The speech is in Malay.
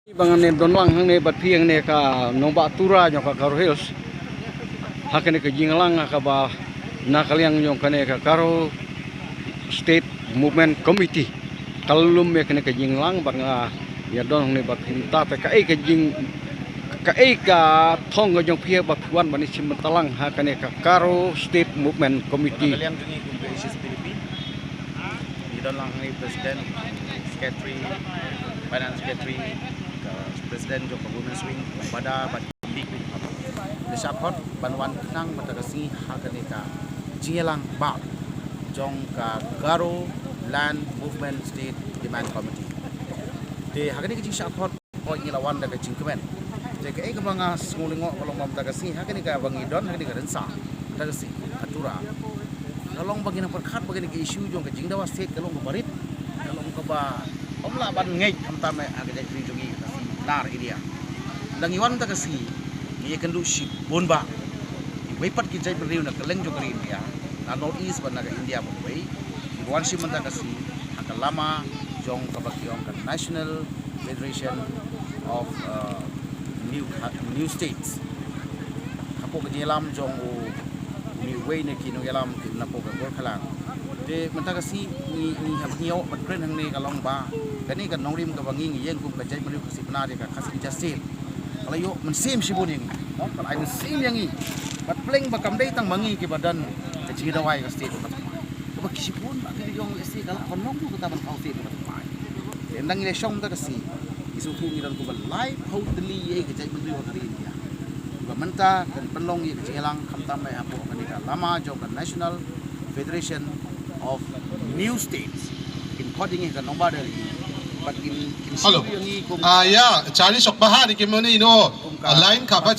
Bangan ni donlang hang ni bat piang ni ka nomba tura nyok ka Karo Hills. Hakene ka jinglang ka ba nakaliang nyok kane ka Karo State Movement Committee. Kalum me kane ka jinglang bang ya don ni bat hinta ka ka jing ka thong ga nyok pia bat wan bani sim talang hakene ka Karo State Movement Committee. Kaliang jungi kumpe isis Philippine. Di donlang ni Presiden Secretary Finance Secretary Presiden Joko Women Swing pada bagi disapot banwan kenang matagasi haganeka jingelang ba jong ka Karo Land Movement State Demand Committee de hagani ki sapot ko ngilawan daga jingkemen de ke mga ngulingo kolong matagasi haganeka bangi don haganeka rensa matagasi atura kalong bagi nang perkat bagi ni isu jong ka jingdawa state kalong barit kalong ka ba omla ban ngej amtame agak jadi jungi nar idia dang iwan ta kasi ye kendu si bonba wepat ki jai beriu na keleng jo kari india na north east ban naga india mo wei iwan si manta kasi akal lama jong kabakiong kan National Federation of New States apo ka jelam jong o ni wei ne kinu yelam na po ka gor khalang de manta kasi ni habnio bat kren hang ne kalong ba kani kan nongrim ka bangi ngi yeng kum ka jai beriu kasi benar ka kasi jasil kalau yo mensim si buning no kalau ai mensim yang i bat pleng bakam dai tang mangi ke badan ke jigi dawai ka state ka ba kisi pun ba ke yong esti kala konong ko ta ban kau state ka mai endang ile shong ta kasi isu tu ngiran ko ba live hotly ye ke jai beriu ka ri dia ba menta kan penlong ye ke jelang khamtam mai apo kani ka lama jo ka National Federation of New States in coding ka nomba dari Halo. Ya, cari sok bahan di kemana ini? Line kapan